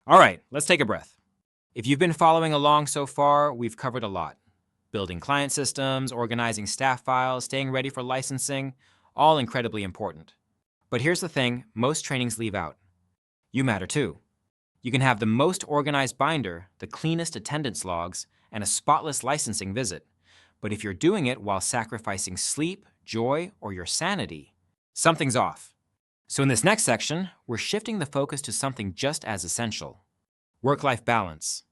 All right, let's take a breath. If you've been following along so far, we've covered a lot. Building client systems, organizing staff files, staying ready for licensing, all incredibly important. But here's the thing, most trainings leave out. You matter too. You can have the most organized binder, the cleanest attendance logs, and a spotless licensing visit. But if you're doing it while sacrificing sleep, joy, or your sanity, something's off. So in this next section, we're shifting the focus to something just as essential: work-life balance.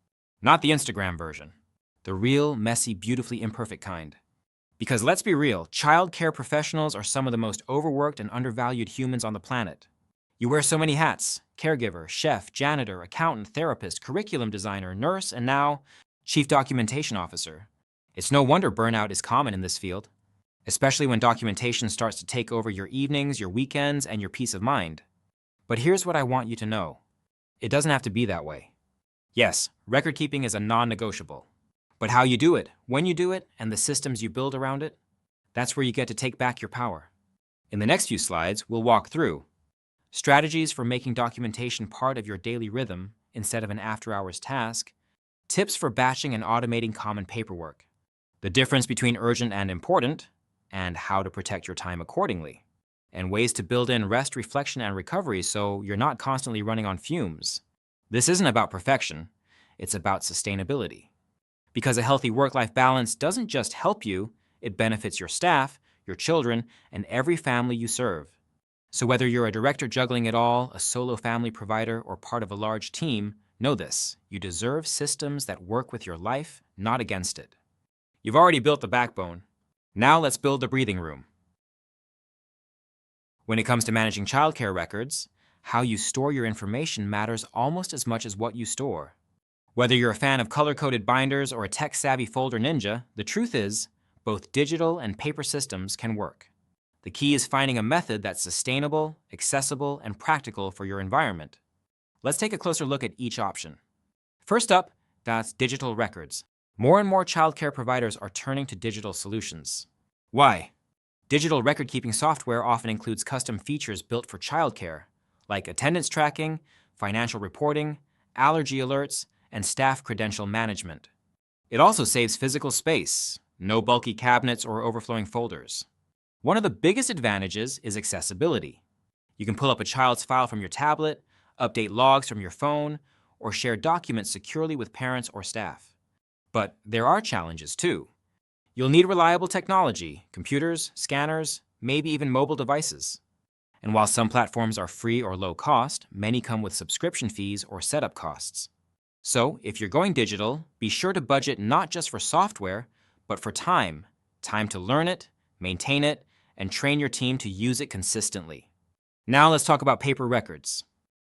Not the Instagram version. The real, messy, beautifully imperfect kind. Because let's be real, child care professionals are some of the most overworked and undervalued humans on the planet. You wear so many hats: caregiver, chef, janitor, accountant, therapist, curriculum designer, nurse, and now chief documentation officer. It's no wonder burnout is common in this field, especially when documentation starts to take over your evenings, your weekends, and your peace of mind. But here's what I want you to know. It doesn't have to be that way. Yes, record keeping is a non-negotiable. But how you do it, when you do it, and the systems you build around it, that's where you get to take back your power. In the next few slides, we'll walk through strategies for making documentation part of your daily rhythm instead of an after-hours task, tips for batching and automating common paperwork, the difference between urgent and important, and how to protect your time accordingly, and ways to build in rest, reflection, and recovery so you're not constantly running on fumes. This isn't about perfection, it's about sustainability. Because a healthy work-life balance doesn't just help you, it benefits your staff, your children, and every family you serve. So whether you're a director juggling it all, a solo family provider, or part of a large team, know this: you deserve systems that work with your life, not against it. You've already built the backbone. Now let's build the breathing room. When it comes to managing childcare records, how you store your information matters almost as much as what you store. Whether you're a fan of color-coded binders or a tech-savvy folder ninja, the truth is, both digital and paper systems can work. The key is finding a method that's sustainable, accessible, and practical for your environment. Let's take a closer look at each option. First up, that's digital records. More and more childcare providers are turning to digital solutions. Why? Digital record-keeping software often includes custom features built for childcare, like attendance tracking, financial reporting, allergy alerts, and staff credential management. It also saves physical space, no bulky cabinets or overflowing folders. One of the biggest advantages is accessibility. You can pull up a child's file from your tablet, update logs from your phone, or share documents securely with parents or staff. But there are challenges too. You'll need reliable technology: computers, scanners, maybe even mobile devices. And while some platforms are free or low cost, many come with subscription fees or setup costs. So if you're going digital, be sure to budget not just for software, but for time to learn it, maintain it, and train your team to use it consistently. Now let's talk about paper records.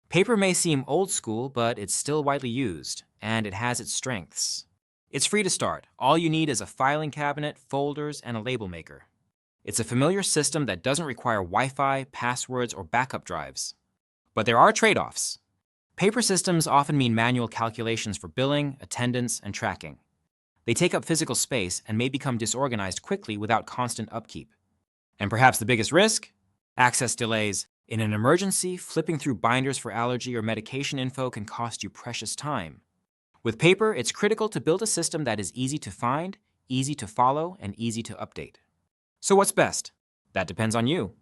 Paper may seem old school, but it's still widely used, and it has its strengths. It's free to start. All you need is a filing cabinet, folders, and a label maker. It's a familiar system that doesn't require Wi-Fi, passwords, or backup drives. But there are trade-offs. Paper systems often mean manual calculations for billing, attendance, and tracking. They take up physical space and may become disorganized quickly without constant upkeep. And perhaps the biggest risk? Access delays. In an emergency, flipping through binders for allergy or medication info can cost you precious time. With paper, it's critical to build a system that is easy to find, easy to follow, and easy to update. So what's best? That depends on you,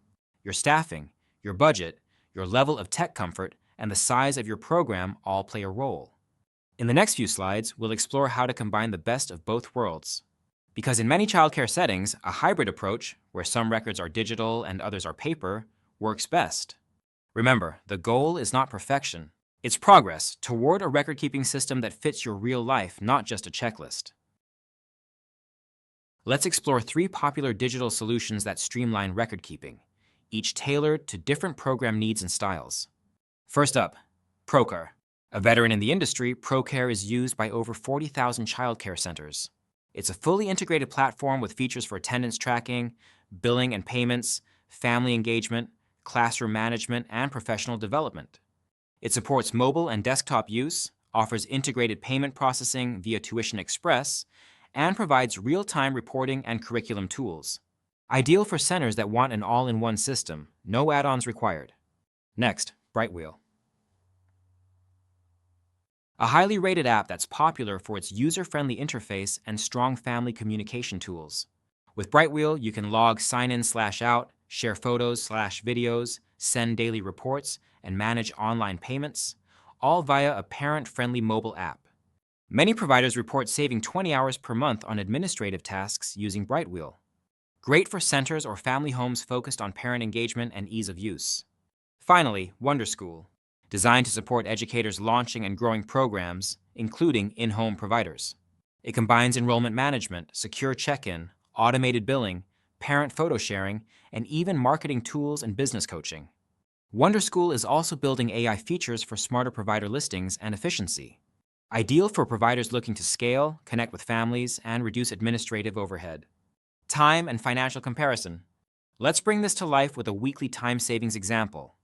your staffing, your budget, your level of tech comfort, and the size of your program all play a role. In the next few slides, we'll explore how to combine the best of both worlds. Because in many childcare settings, a hybrid approach, where some records are digital and others are paper, works best. Remember, the goal is not perfection. It's progress toward a record-keeping system that fits your real life, not just a checklist. Let's explore 3 popular digital solutions that streamline record keeping, each tailored to different program needs and styles. First up, Procare. A veteran in the industry, Procare is used by over 40,000 childcare centers. It's a fully integrated platform with features for attendance tracking, billing and payments, family engagement, classroom management, and professional development. It supports mobile and desktop use, offers integrated payment processing via Tuition Express, and provides real-time reporting and curriculum tools. Ideal for centers that want an all-in-one system, no add-ons required. Next, Brightwheel. a highly rated app that's popular for its user-friendly interface and strong family communication tools. With Brightwheel, you can log sign in/out, share photos/videos, send daily reports, and manage online payments, all via a parent-friendly mobile app. Many providers report saving 20 hours per month on administrative tasks using Brightwheel. Great for centers or family homes focused on parent engagement and ease of use. Finally, WonderSchool, designed to support educators launching and growing programs, including in-home providers. It combines enrollment management, secure check-in, automated billing, parent photo sharing, and even marketing tools and business coaching. WonderSchool is also building AI features for smarter provider listings and efficiency. Ideal for providers looking to scale, connect with families, and reduce administrative overhead. Time and financial comparison. Let's bring this to life with a weekly time savings example.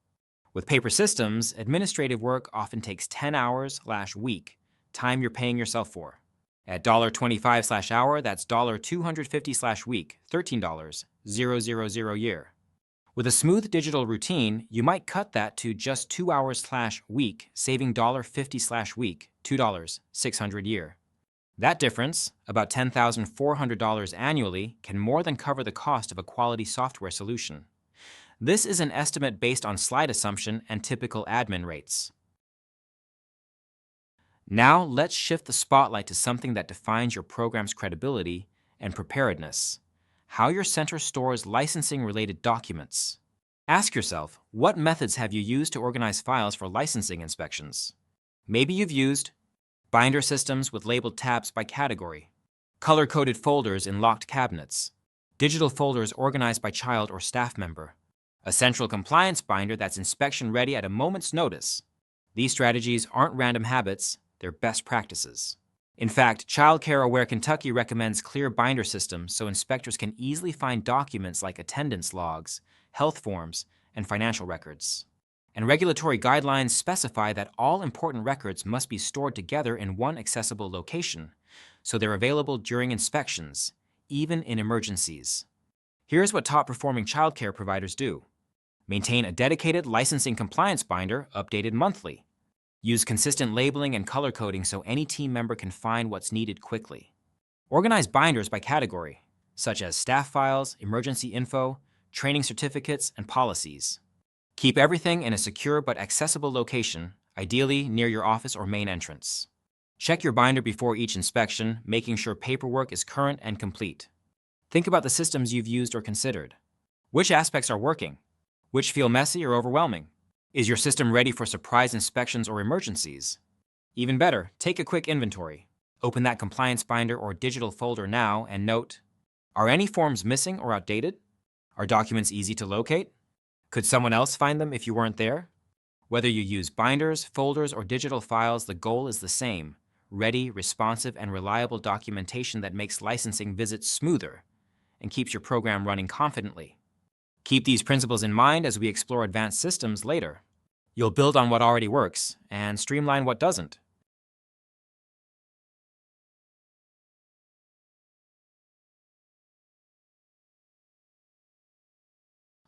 With paper systems, administrative work often takes 10 hours/week, time you're paying yourself for. At $25/hour, that's $250/week, $13,000 year. With a smooth digital routine, you might cut that to just 2 hours/week, saving $50/week, $2,600 year. That difference, about $10,400 annually, can more than cover the cost of a quality software solution. This is an estimate based on slide assumption and typical admin rates. Now let's shift the spotlight to something that defines your program's credibility and preparedness: how your center stores licensing-related documents. Ask yourself, what methods have you used to organize files for licensing inspections? Maybe you've used binder systems with labeled tabs by category, color-coded folders in locked cabinets, digital folders organized by child or staff member, a central compliance binder that's inspection-ready at a moment's notice. These strategies aren't random habits, they're best practices. In fact, Child Care Aware Kentucky recommends clear binder systems so inspectors can easily find documents like attendance logs, health forms, and financial records. And regulatory guidelines specify that all important records must be stored together in one accessible location, so they're available during inspections, even in emergencies. Here's what top-performing childcare providers do. Maintain a dedicated licensing compliance binder updated monthly. Use consistent labeling and color coding so any team member can find what's needed quickly. Organize binders by category, such as staff files, emergency info, training certificates, and policies. Keep everything in a secure but accessible location, ideally near your office or main entrance. Check your binder before each inspection, making sure paperwork is current and complete. Think about the systems you've used or considered. Which aspects are working? Which feel messy or overwhelming? Is your system ready for surprise inspections or emergencies? Even better, take a quick inventory. Open that compliance binder or digital folder now and note, are any forms missing or outdated? Are documents easy to locate? Could someone else find them if you weren't there? Whether you use binders, folders, or digital files, the goal is the same: ready, responsive, and reliable documentation that makes licensing visits smoother and keeps your program running confidently. Keep these principles in mind as we explore advanced systems later. You'll build on what already works and streamline what doesn't.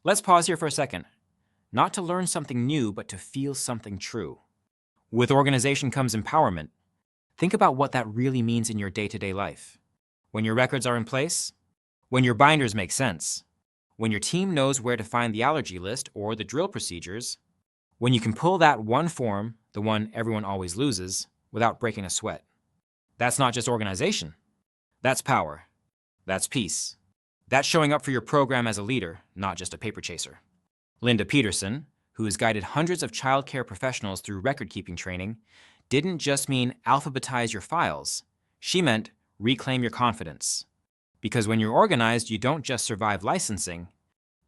Let's pause here for a second. Not to learn something new, but to feel something true. With organization comes empowerment. Think about what that really means in your day-to-day life. When your records are in place, when your binders make sense, when your team knows where to find the allergy list or the drill procedures, when you can pull that one form, the one everyone always loses, without breaking a sweat. That's not just organization. That's power. That's peace. That's showing up for your program as a leader, not just a paper chaser. Linda Peterson, who has guided hundreds of childcare professionals through record-keeping training, didn't just mean alphabetize your files. She meant reclaim your confidence. Because when you're organized, you don't just survive licensing,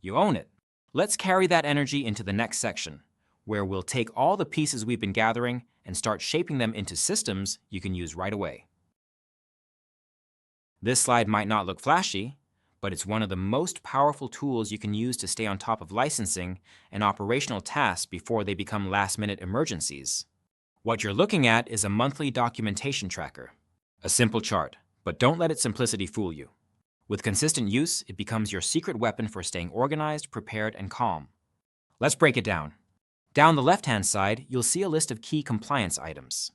you own it. Let's carry that energy into the next section, where we'll take all the pieces we've been gathering and start shaping them into systems you can use right away. This slide might not look flashy, but it's one of the most powerful tools you can use to stay on top of licensing and operational tasks before they become last-minute emergencies. What you're looking at is a monthly documentation tracker. A simple chart, but don't let its simplicity fool you. With consistent use, it becomes your secret weapon for staying organized, prepared, and calm. Let's break it down. Down the left-hand side, you'll see a list of key compliance items.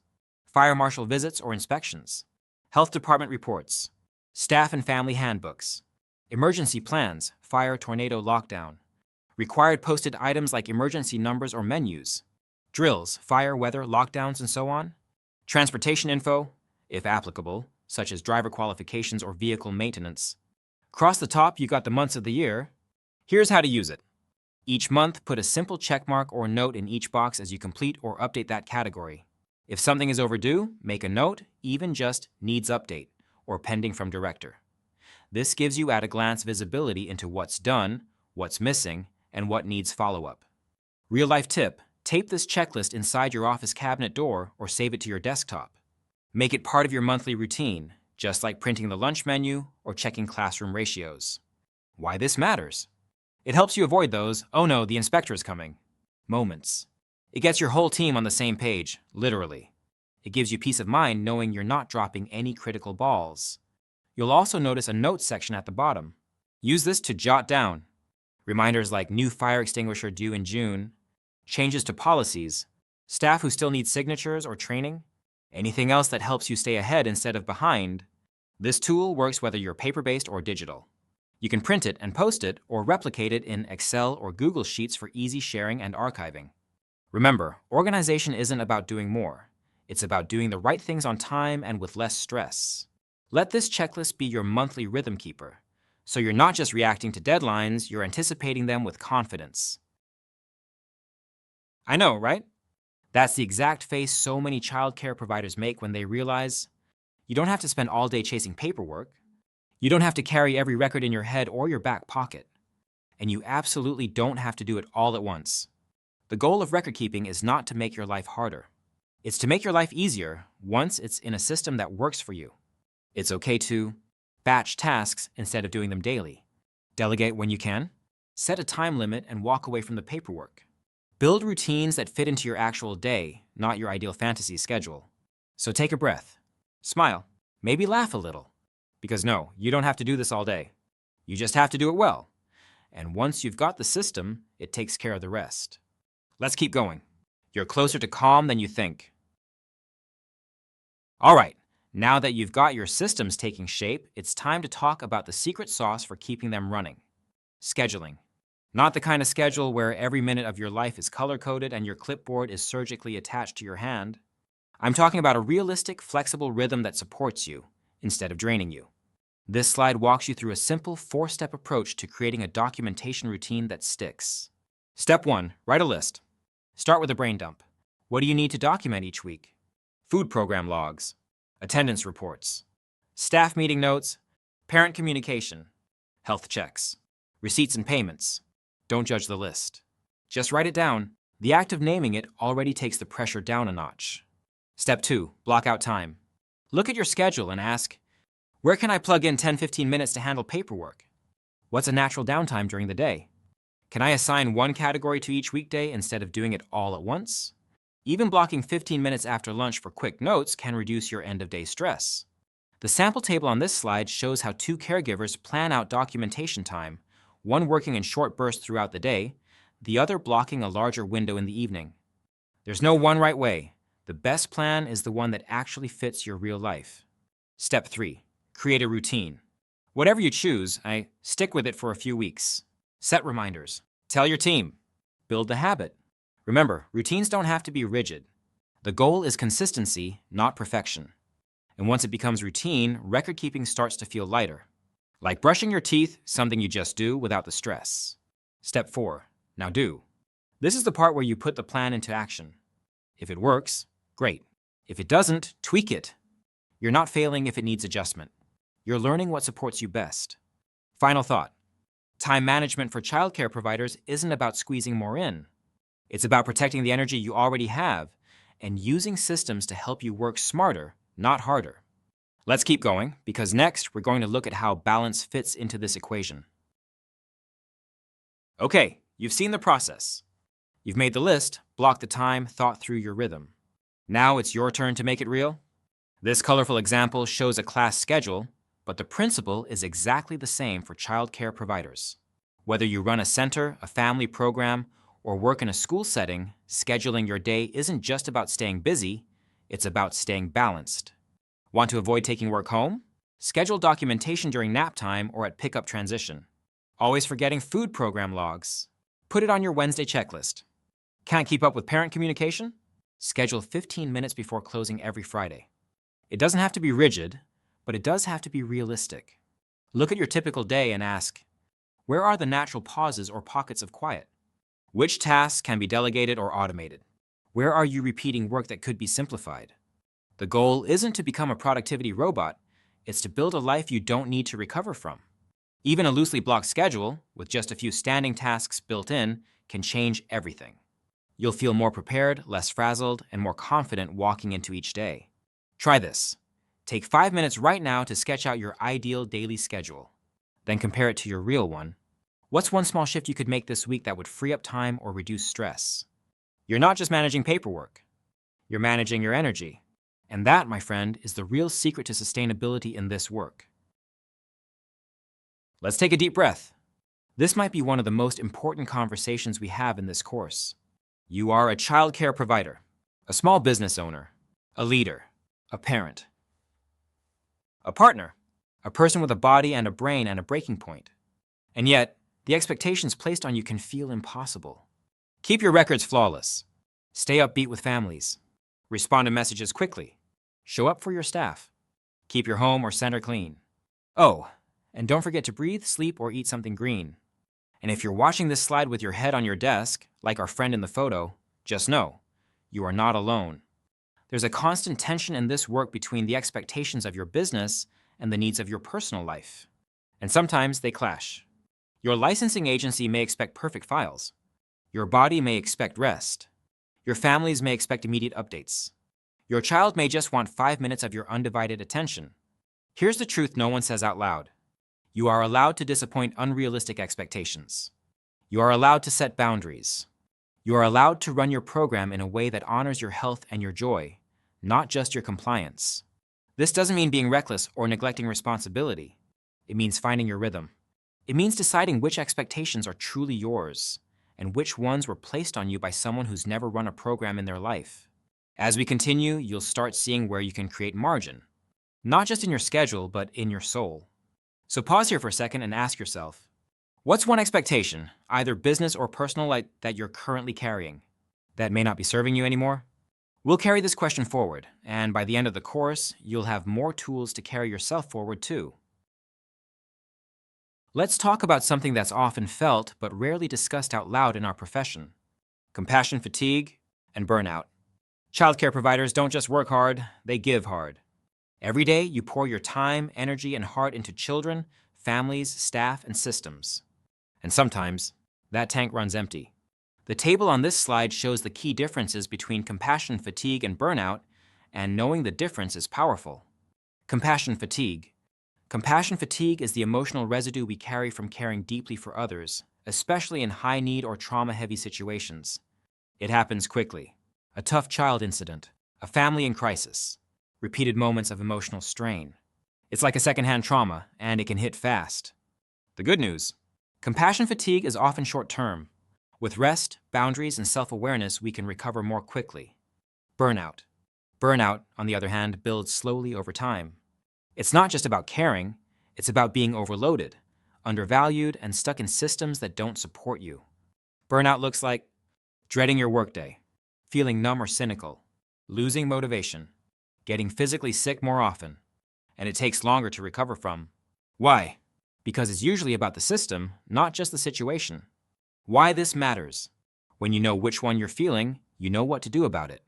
fire marshal visits or inspections, health department reports, staff and family handbooks, emergency plans, fire, tornado, lockdown, required posted items like emergency numbers or menus, drills, fire, weather, lockdowns, and so on, transportation info, if applicable, such as driver qualifications or vehicle maintenance. Across the top, you got the months of the year. Here's how to use it. Each month, put a simple check mark or note in each box as you complete or update that category. If something is overdue, make a note, even just needs update or pending from director. This gives you at a glance visibility into what's done, what's missing, and what needs follow-up. Real-life tip, tape this checklist inside your office cabinet door or save it to your desktop. Make it part of your monthly routine, just like printing the lunch menu or checking classroom ratios. Why this matters? It helps you avoid those, "oh no, the inspector is coming" moments. It gets your whole team on the same page, literally. It gives you peace of mind knowing you're not dropping any critical balls. You'll also notice a notes section at the bottom. Use this to jot down reminders like new fire extinguisher due in June, changes to policies, staff who still need signatures or training, anything else that helps you stay ahead instead of behind. This tool works whether you're paper-based or digital. You can print it and post it or replicate it in Excel or Google Sheets for easy sharing and archiving. Remember, organization isn't about doing more. It's about doing the right things on time and with less stress. Let this checklist be your monthly rhythm keeper, so you're not just reacting to deadlines, you're anticipating them with confidence. I know, right? That's the exact face so many childcare providers make when they realize you don't have to spend all day chasing paperwork. You don't have to carry every record in your head or your back pocket. And you absolutely don't have to do it all at once. The goal of record keeping is not to make your life harder. It's to make your life easier once it's in a system that works for you. It's okay to batch tasks instead of doing them daily. Delegate when you can. Set a time limit and walk away from the paperwork. Build routines that fit into your actual day, not your ideal fantasy schedule. So take a breath. Smile. Maybe laugh a little. Because no, you don't have to do this all day. You just have to do it well. And once you've got the system, it takes care of the rest. Let's keep going. You're closer to calm than you think. All right, now that you've got your systems taking shape, it's time to talk about the secret sauce for keeping them running. Scheduling. Not the kind of schedule where every minute of your life is color-coded and your clipboard is surgically attached to your hand. I'm talking about a realistic, flexible rhythm that supports you instead of draining you. This slide walks you through a simple 4-step approach to creating a documentation routine that sticks. Step 1, write a list. Start with a brain dump. What do you need to document each week? Food program logs, attendance reports, staff meeting notes, parent communication, health checks, receipts and payments. Don't judge the list. Just write it down. The act of naming it already takes the pressure down a notch. Step 2, block out time. Look at your schedule and ask, where can I plug in 10-15 minutes to handle paperwork? What's a natural downtime during the day? Can I assign one category to each weekday instead of doing it all at once? Even blocking 15 minutes after lunch for quick notes can reduce your end-of-day stress. The sample table on this slide shows how 2 caregivers plan out documentation time, one working in short bursts throughout the day, the other blocking a larger window in the evening. There's no one right way. The best plan is the one that actually fits your real life. Step 3, create a routine. Whatever you choose, stick with it for a few weeks. Set reminders. Tell your team. Build the habit. Remember, routines don't have to be rigid. The goal is consistency, not perfection. And once it becomes routine, record keeping starts to feel lighter. Like brushing your teeth, something you just do without the stress. Step 4, now do. This is the part where you put the plan into action. If it works, great. If it doesn't, tweak it. You're not failing if it needs adjustment. You're learning what supports you best. Final thought. Time management for childcare providers isn't about squeezing more in. It's about protecting the energy you already have and using systems to help you work smarter, not harder. Let's keep going, because next we're going to look at how balance fits into this equation. Okay, you've seen the process. You've made the list, blocked the time, thought through your rhythm. Now it's your turn to make it real. This colorful example shows a class schedule, but the principle is exactly the same for childcare providers. Whether you run a center, a family program, or work in a school setting, scheduling your day isn't just about staying busy, It's about staying balanced. Want to avoid taking work home? Schedule documentation during nap time or at pickup transition. Always forgetting food program logs? Put it on your Wednesday checklist. Can't keep up with parent communication? Schedule 15 minutes before closing every Friday. It doesn't have to be rigid, but it does have to be realistic. Look at your typical day and ask, where are the natural pauses or pockets of quiet? Which tasks can be delegated or automated? Where are you repeating work that could be simplified? The goal isn't to become a productivity robot, it's to build a life you don't need to recover from. Even a loosely blocked schedule, with just a few standing tasks built in, can change everything. You'll feel more prepared, less frazzled, and more confident walking into each day. Try this. Take 5 minutes right now to sketch out your ideal daily schedule. Then compare it to your real one. What's one small shift you could make this week that would free up time or reduce stress? You're not just managing paperwork. You're managing your energy. And that, my friend, is the real secret to sustainability in this work. Let's take a deep breath. This might be one of the most important conversations we have in this course. You are a childcare provider, a small business owner, a leader, a parent, a partner, a person with a body and a brain and a breaking point. And yet, the expectations placed on you can feel impossible. Keep your records flawless. Stay upbeat with families. Respond to messages quickly. Show up for your staff. Keep your home or center clean. Oh, and don't forget to breathe, sleep, or eat something green. And if you're watching this slide with your head on your desk, like our friend in the photo, just know, you are not alone. There's a constant tension in this work between the expectations of your business and the needs of your personal life. And sometimes they clash. Your licensing agency may expect perfect files. Your body may expect rest. Your families may expect immediate updates. Your child may just want 5 minutes of your undivided attention. Here's the truth no one says out loud. You are allowed to disappoint unrealistic expectations. You are allowed to set boundaries. You are allowed to run your program in a way that honors your health and your joy, not just your compliance. This doesn't mean being reckless or neglecting responsibility. It means finding your rhythm. It means deciding which expectations are truly yours and which ones were placed on you by someone who's never run a program in their life. As we continue, you'll start seeing where you can create margin, not just in your schedule, but in your soul. So pause here for a second and ask yourself, what's one expectation, either business or personal, that you're currently carrying, that may not be serving you anymore? We'll carry this question forward, and by the end of the course, you'll have more tools to carry yourself forward too. Let's talk about something that's often felt but rarely discussed out loud in our profession: compassion fatigue and burnout. Childcare providers don't just work hard, they give hard. Every day, you pour your time, energy, and heart into children, families, staff, and systems. And sometimes, that tank runs empty. The table on this slide shows the key differences between compassion fatigue and burnout, and knowing the difference is powerful. Compassion fatigue. Compassion fatigue is the emotional residue we carry from caring deeply for others, especially in high-need or trauma-heavy situations. It happens quickly. A tough child incident, a family in crisis, repeated moments of emotional strain. It's like a secondhand trauma, and it can hit fast. The good news: compassion fatigue is often short-term. With rest, boundaries, and self-awareness, we can recover more quickly. Burnout. Burnout, on the other hand, builds slowly over time. It's not just about caring, it's about being overloaded, undervalued, and stuck in systems that don't support you. Burnout looks like dreading your workday, feeling numb or cynical, losing motivation, getting physically sick more often, and it takes longer to recover from. Why? Because it's usually about the system, not just the situation. Why this matters: when you know which one you're feeling, you know what to do about it.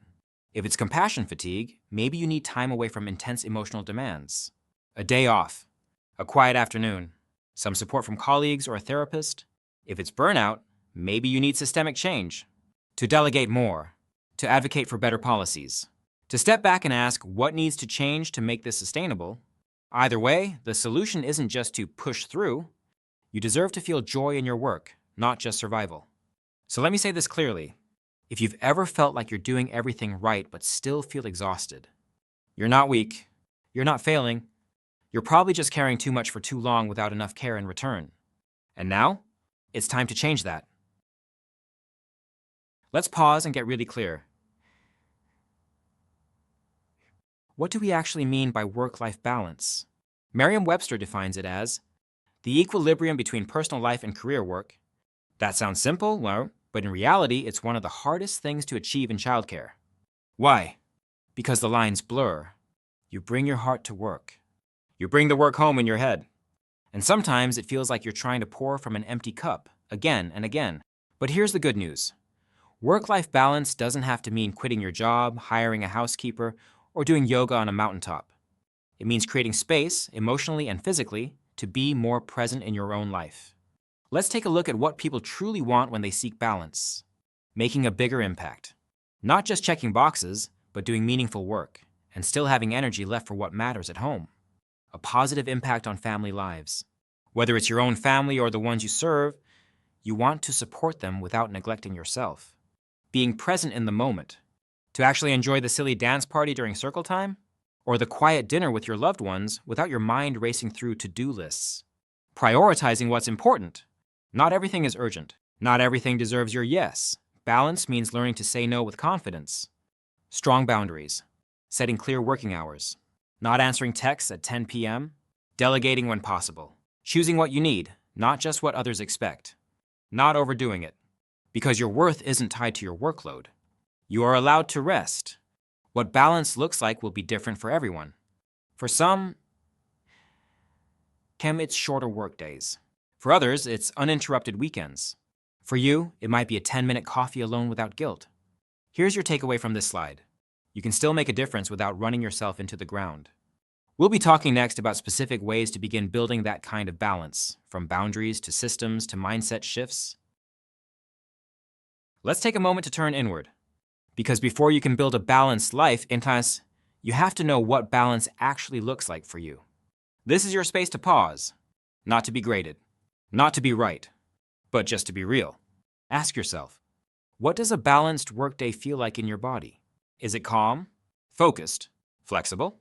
If it's compassion fatigue, maybe you need time away from intense emotional demands. A day off, a quiet afternoon, some support from colleagues or a therapist. If it's burnout, maybe you need systemic change. To delegate more, to advocate for better policies, to step back and ask what needs to change to make this sustainable. Either way, the solution isn't just to push through. You deserve to feel joy in your work, not just survival. So let me say this clearly. If you've ever felt like you're doing everything right but still feel exhausted, you're not weak, you're not failing, you're probably just carrying too much for too long without enough care in return. And now, it's time to change that. Let's pause and get really clear. What do we actually mean by work-life balance? Merriam-Webster defines it as the equilibrium between personal life and career work. That sounds simple, well, but in reality, it's one of the hardest things to achieve in childcare. Why? Because the lines blur. You bring your heart to work. You bring the work home in your head. And sometimes it feels like you're trying to pour from an empty cup, again and again. But here's the good news. Work-life balance doesn't have to mean quitting your job, hiring a housekeeper, or doing yoga on a mountaintop. It means creating space, emotionally and physically, to be more present in your own life. Let's take a look at what people truly want when they seek balance. Making a bigger impact. Not just checking boxes, but doing meaningful work, and still having energy left for what matters at home. A positive impact on family lives. Whether it's your own family or the ones you serve, you want to support them without neglecting yourself. Being present in the moment. To actually enjoy the silly dance party during circle time? Or the quiet dinner with your loved ones without your mind racing through to-do lists. Prioritizing what's important. Not everything is urgent. Not everything deserves your yes. Balance means learning to say no with confidence. Strong boundaries. Setting clear working hours. Not answering texts at 10 p.m. Delegating when possible. Choosing what you need, not just what others expect. Not overdoing it. Because your worth isn't tied to your workload. You are allowed to rest. What balance looks like will be different for everyone. For some, it's shorter work days. For others, it's uninterrupted weekends. For you, it might be a 10-minute coffee alone without guilt. Here's your takeaway from this slide. You can still make a difference without running yourself into the ground. We'll be talking next about specific ways to begin building that kind of balance, from boundaries to systems to mindset shifts. Let's take a moment to turn inward. Because before you can build a balanced life, you have to know what balance actually looks like for you. This is your space to pause, not to be graded, not to be right, but just to be real. Ask yourself, what does a balanced workday feel like in your body? Is it calm, focused, flexible?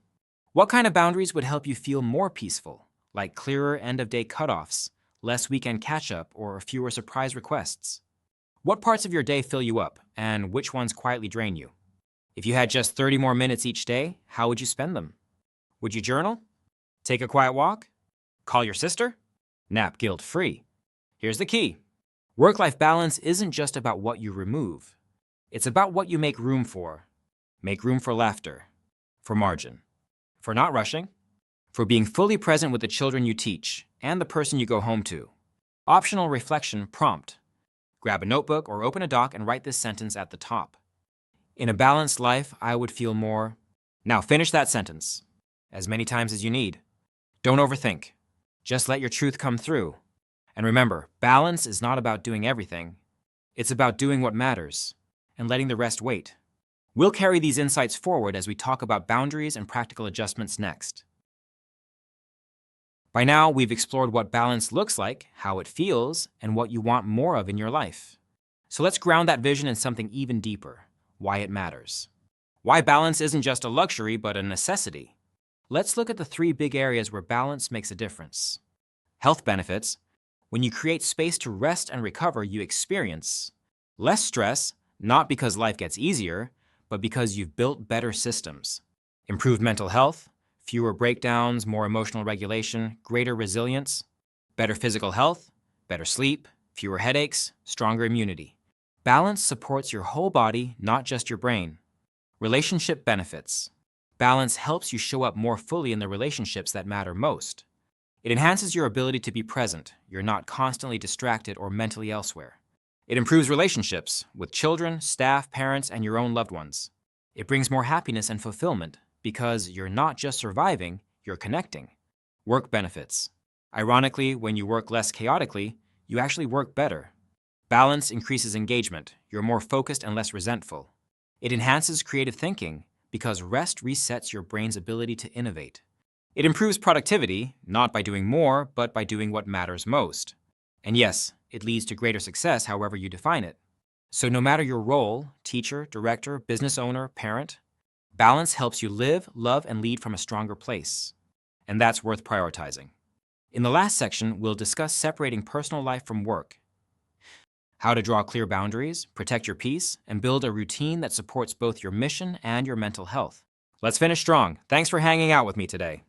What kind of boundaries would help you feel more peaceful, like clearer end-of-day cutoffs, less weekend catch-up, or fewer surprise requests? What parts of your day fill you up, and which ones quietly drain you? If you had just 30 more minutes each day, how would you spend them? Would you journal? Take a quiet walk? Call your sister? Nap guilt-free. Here's the key. Work-life balance isn't just about what you remove. It's about what you make room for. Make room for laughter, for margin, for not rushing, for being fully present with the children you teach and the person you go home to. Optional reflection prompt. Grab a notebook or open a doc and write this sentence at the top. In a balanced life, I would feel more. Now finish that sentence as many times as you need. Don't overthink. Just let your truth come through. And remember, balance is not about doing everything. It's about doing what matters and letting the rest wait. We'll carry these insights forward as we talk about boundaries and practical adjustments next. By now, we've explored what balance looks like, how it feels, and what you want more of in your life. So let's ground that vision in something even deeper, why it matters. Why balance isn't just a luxury, but a necessity. Let's look at the 3 big areas where balance makes a difference. Health benefits. When you create space to rest and recover, you experience less stress, not because life gets easier, but because you've built better systems. Improved mental health. Fewer breakdowns, more emotional regulation, greater resilience, better physical health, better sleep, fewer headaches, stronger immunity. Balance supports your whole body, not just your brain. Relationship benefits. Balance helps you show up more fully in the relationships that matter most. It enhances your ability to be present. You're not constantly distracted or mentally elsewhere. It improves relationships with children, staff, parents, and your own loved ones. It brings more happiness and fulfillment, because you're not just surviving, you're connecting. Work benefits. Ironically, when you work less chaotically, you actually work better. Balance increases engagement. You're more focused and less resentful. It enhances creative thinking because rest resets your brain's ability to innovate. It improves productivity, not by doing more, but by doing what matters most. And yes, it leads to greater success however you define it. So no matter your role, teacher, director, business owner, parent, balance helps you live, love, and lead from a stronger place. And that's worth prioritizing. In the last section, we'll discuss separating personal life from work, how to draw clear boundaries, protect your peace, and build a routine that supports both your mission and your mental health. Let's finish strong. Thanks for hanging out with me today.